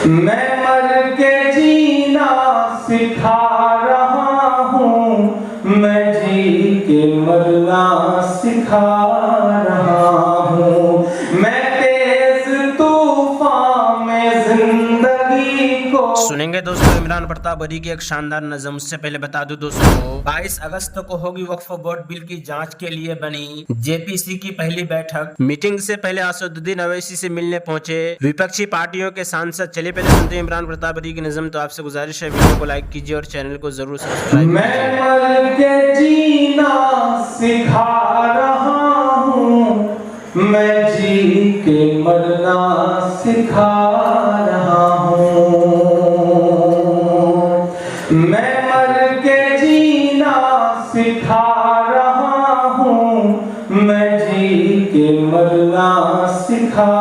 मैं मर के जीना सिखा रहा हूँ, मैं जी के मरना सिखा रहा हूँ। मैं तेज तूफान में जिंदगी को सुनेंगे दोस्तों इमरान प्रताप बरी की एक शानदार नज़म। उससे पहले बता दूं दोस्तों, 22 अगस्त को होगी वक्फ बोर्ड बिल की जांच के लिए बनी जेपीसी की पहली बैठक। मीटिंग से पहले असदुद्दीन अवैसी से मिलने पहुंचे विपक्षी पार्टियों के सांसद। चलिए पहले सुनते हैं इमरान प्रताप बरी की नज़म। तो आपसे गुजारिश है वीडियो को लाइक कीजिए और चैनल को जरूर सब्सक्राइब कीजिए। मैं मर के जीना सिखा रहा हूँ, मैं जी के मरना सिखा रहा हूँ। मैं मर के जीना सिखा रहा हूँ, मैं जी के मरना सिखा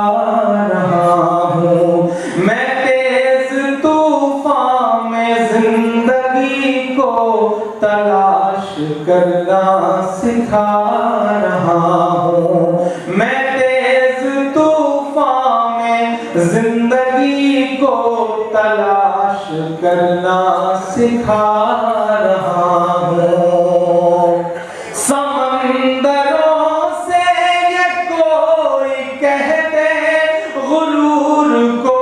रहा हूँ। मैं तेज तूफान में जिंदगी को तलाश करना सिखा रहा हूँ। मैं तेज तूफान में जिंदगी को तलाश करना सिखा रहा हूँ। समंदरों से ये कोई कह दे, गुरूर को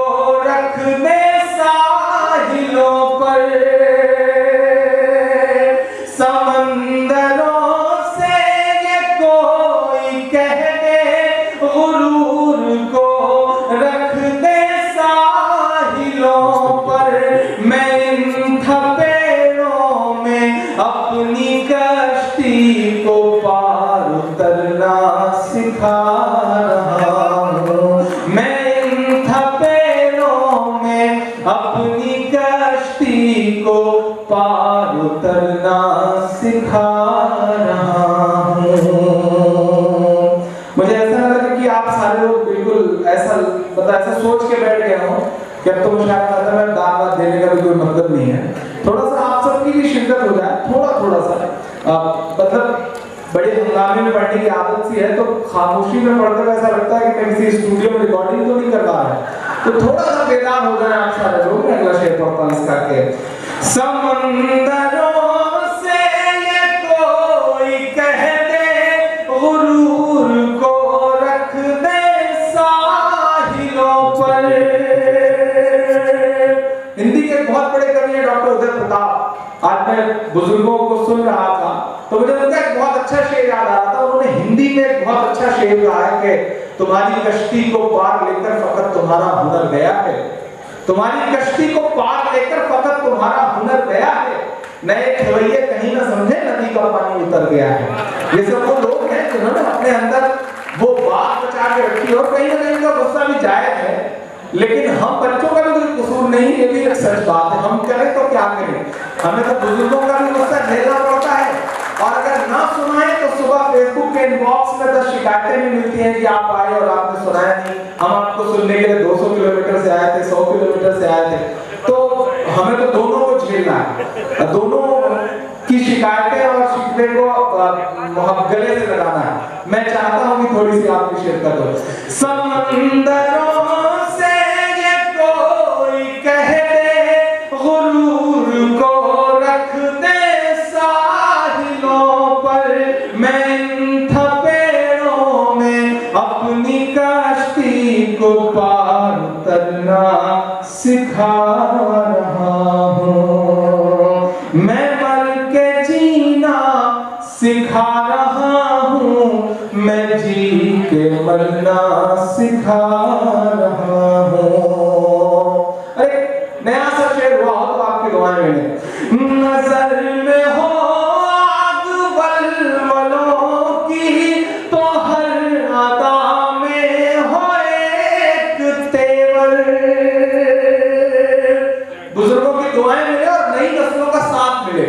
रख दे साहिलों पर। समंदरों से ये कोई कह दे, गुरूर को रख दे साहिलों पर। मैं इन थपेड़ों में अपनी कश्ती को पार उतरना सिखा रहा हूँ। मैं इन थपेड़ों में अपनी कश्ती को पार उतरना सिखा रहा हूँ। मुझे ऐसा लगा कि आप सारे लोग बिल्कुल ऐसा सोच के बैठ गए हो कि अब तो मुझे आता है दावत देने का भी कोई मतलब नहीं है। थोड़ा सा आप सबकी भी शिद्दत हो जाए, थोड़ा सा मतलब बड़े हंगामे में पढ़ने की आदत सी है, तो खामोशी में पढ़ते हुए ऐसा लगता है कि मैं किसी स्टूडियो में रिकॉर्डिंग तो नहीं कर रहा है। तो थोड़ा सा बेदार हो जाए आप सारे लोग। मैं अगला शेर पढ़ता हूं इसका के समंदरों से ये कोई कह दे, गुरूर को रख दे साहिलों पर। हिंदी के बहुत बड़े कवि हैं डॉक्टर उदय प्रताप। आज मैं बुजुर्गों को सुन रहा था तो मुझे उनका एक बहुत अच्छा शेर याद आ रहा था। उन्होंने हिंदी में एक बहुत अच्छा शेर कहा है कि तुम्हारी कश्ती को पार लेकर फकत तुम्हारा हुनर गया है। तुम्हारी कश्ती को पार लेकर फकत तुम्हारा हुनर गया है। नए खवैये कहीं ना समझे नदी का पानी उतर गया है। ये सब वो लोग हैं जिन्होंने अपने अंदर वो बात बचा के रखी और कहीं ना कहीं का गुस्सा भी जायज है। लेकिन हम बच्चों का भी कोई कसूर नहीं, ये भी एक सच बात है। हम करें तो क्या करें, हमें तो बुजुर्गों का भी गुस्सा झेलना पड़ता है। और अगर ना सुनाए तो सुबह फेसबुक के इनबॉक्स में 10 शिकायतें भी मिलती हैं कि आप आए और आपने सुनाया नहीं, हम आपको सुनने के लिए 200 किलोमीटर से आए थे, 100 किलोमीटर से आए थे। तो हमें तो दोनों को झेलना है, दोनों की शिकायतें और शिकवे को गले से लगाना है। मैं चाहता हूं कि थोड़ी सी आपकी शिरकत हो। समंदरों से ये कोई कह दे, गुरूर को रख दे साहिलों पर। मैं इन थपेड़ों में अपनी कश्ती को पार उतरना सिखा रहा हूँ। मैं मर के जीना सिखा रहा हूँ, मैं जी के मरना सिखा रहा हूँ। अरे नया सा शेर हुआ हो तो आपकी दुआएं मिले। नजर में हो आग वलवलों की, तो हर अदा में हो एक तेवर। बुजुर्गों की दुआएं मिले और नई नस्लों का साथ मिले।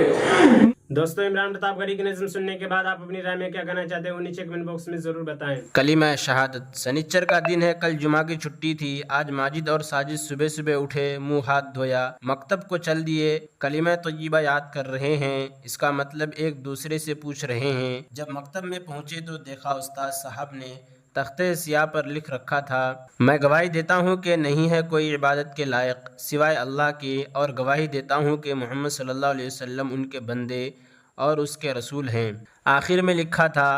दोस्तों इमरान प्रताप बरी की नज़म सुनने के बाद आप अपनी राय में क्या कहना चाहते हैं वो नीचे कमेंट बॉक्स में जरूर बताएं। कलीमा शहादत। शनिचर का दिन है, कल जुमा की छुट्टी थी। आज माजिद और साजिद सुबह सुबह उठे, मुंह हाथ धोया, मकतब को चल दिए, कलीमा तय्यबा याद कर रहे हैं। इसका मतलब एक दूसरे से पूछ रहे हैं। जब मकतब में पहुंचे तो देखा उस्ताद साहब ने तख्ते स्याह पर लिख रखा था, मैं गवाही देता हूँ कि नहीं है कोई इबादत के लायक सिवाय अल्लाह के, और गवाही देता हूँ कि मोहम्मद सल्लल्लाहु अलैहि वसल्लम उनके बंदे और उसके रसूल हैं। आखिर में लिखा था,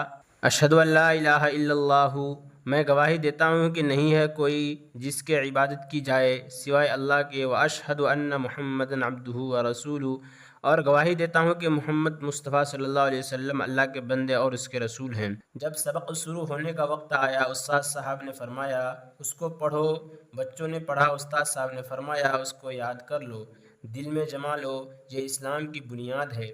अशहदु अल्ला इलाहा इल्लल्लाहु, मैं गवाही देता हूँ कि नहीं है कोई जिसके इबादत की जाए सिवाय अल्लाह के, व अशहदु अन्न मुहम्मदन अब्दुहु व रसूलु, और गवाही देता हूँ कि मोहम्मद मुस्तफ़ा सल्लल्लाहु अलैहि वसल्लम अल्लाह के बंदे और उसके रसूल हैं। जब सबक शुरू होने का वक्त आया, उस्ताद साहब ने फरमाया, उसको पढ़ो। बच्चों ने पढ़ा। उस्ताद साहब ने फरमाया, उसको याद कर लो, दिल में जमा लो, ये इस्लाम की बुनियाद है।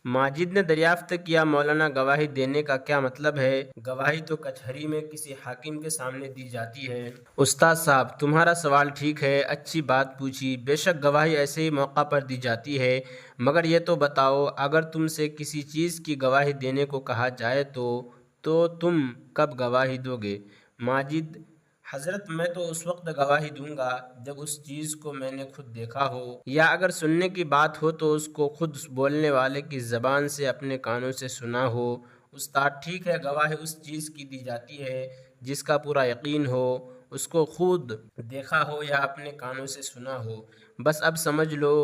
माजिद ने दरियाफ्त किया, मौलाना गवाही देने का क्या मतलब है? गवाही तो कचहरी में किसी हाकिम के सामने दी जाती है। उस्ताद साहब, तुम्हारा सवाल ठीक है, अच्छी बात पूछी। बेशक गवाही ऐसे ही मौका पर दी जाती है, मगर ये तो बताओ, अगर तुमसे किसी चीज़ की गवाही देने को कहा जाए तो तुम कब गवाही दोगे? माजिद, हज़रत, मैं तो उस वक्त गवाही दूंगा जब उस चीज़ को मैंने खुद देखा हो, या अगर सुनने की बात हो तो उसको खुद बोलने वाले की ज़बान से अपने कानों से सुना हो। उस्ताद, ठीक है, गवाही उस चीज़ की दी जाती है जिसका पूरा यकीन हो, उसको खुद देखा हो या अपने कानों से सुना हो। बस अब समझ लो,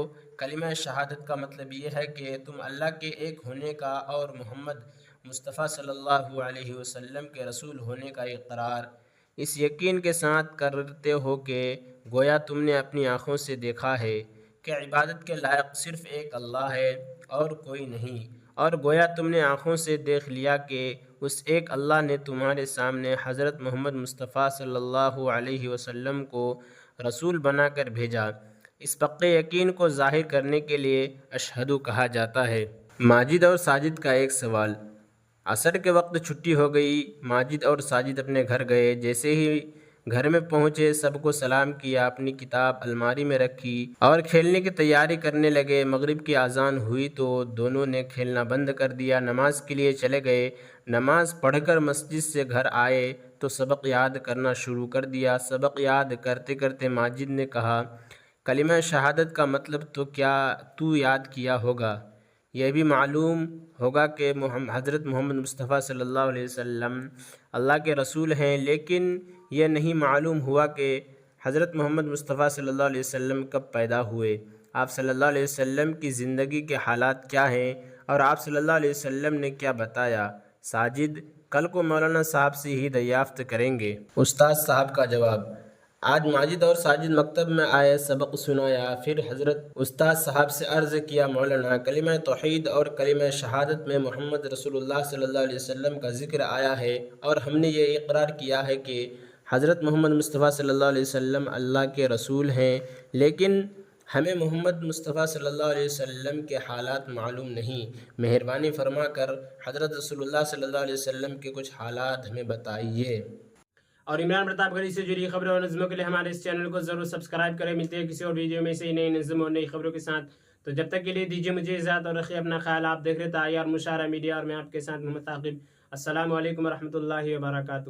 कलिमा शहादत का मतलब ये है कि तुम अल्लाह के एक होने का और मोहम्मद मुस्तफ़ा सल्लल्लाहु अलैहि वसल्लम के रसूल होने का इकरार इस यकीन के साथ करते हो कि गोया तुमने अपनी आँखों से देखा है कि इबादत के लायक सिर्फ़ एक अल्लाह है और कोई नहीं, और गोया तुमने आँखों से देख लिया कि उस एक अल्लाह ने तुम्हारे सामने हज़रत मोहम्मद मुस्तफ़ा सल्लल्लाहु अलैहि वसल्लम को रसूल बनाकर भेजा। इस पक्के यकीन को ज़ाहिर करने के लिए अशहदु कहा जाता है। माजिद और साजिद का एक सवाल। असर के वक्त छुट्टी हो गई। माजिद और साजिद अपने घर गए। जैसे ही घर में पहुँचे, सबको सलाम किया, अपनी किताब अलमारी में रखी और खेलने की तैयारी करने लगे। मगरिब की अजान हुई तो दोनों ने खेलना बंद कर दिया, नमाज के लिए चले गए। नमाज पढ़कर मस्जिद से घर आए तो सबक याद करना शुरू कर दिया। सबक याद करते करते माजिद ने कहा, कलिमा शहादत का मतलब तो क्या तू याद किया होगा? यह भी मालूम होगा कि हज़रत मोहम्मद मुस्तफ़ा सल्लल्लाहु अलैहि वसल्लम अल्लाह के रसूल हैं, लेकिन यह नहीं मालूम हुआ कि हज़रत मोहम्मद मुस्तफ़ा सल्लल्लाहु अलैहि वसल्लम कब पैदा हुए, आप सल्लल्लाहु अलैहि वसल्लम की ज़िंदगी के हालात क्या हैं और आप सल्लल्लाहु अलैहि वसल्लम ने क्या बताया। साजिद, कल को मौलाना साहब से ही दरियाफ़्त करेंगे। उस्ताद साहब का जवाब। आज माजिद और साजिद मकतब में आए, सबक सुनाया, फिर हज़रत उस्ताद साहब से अर्ज़ किया, मौलाना, कलिमा तौहीद और कलिमा शहादत में मोहम्मद रसूलुल्लाह सल्लल्लाहु अलैहि वसल्लम का ज़िक्र आया है और हमने ये इकरार किया है कि हज़रत मोहम्मद मुस्तफ़ा सल्लल्लाहु अलैहि वसल्लम अल्लाह के रसूल हैं, लेकिन हमें मोहम्मद मुस्तफ़ा सल्लल्लाहु अलैहि वसल्लम के हालात मालूम नहीं। मेहरबानी फरमा कर हज़रत रसूलुल्लाह सल्लल्लाहु अलैहि वसल्लम के कुछ हालात हमें बताइए। और इमरान प्रतापगढ़ी से जुड़ी खबरों और नज़मों के लिए हमारे इस चैनल को ज़रूर सब्सक्राइब करें। मिलते हैं किसी और वीडियो में से नई नज़म और नई खबरों के साथ। तो जब तक के लिए दीजिए मुझे इजाज़त और रखिए अपना ख्याल। आप देख रहे थे आयार मुशारा मीडिया और मैं आपके साथ मोहम्मद ताक़िब। अस्सलामु अलैकुम रहमतुल्लाहि व बरकातुहू।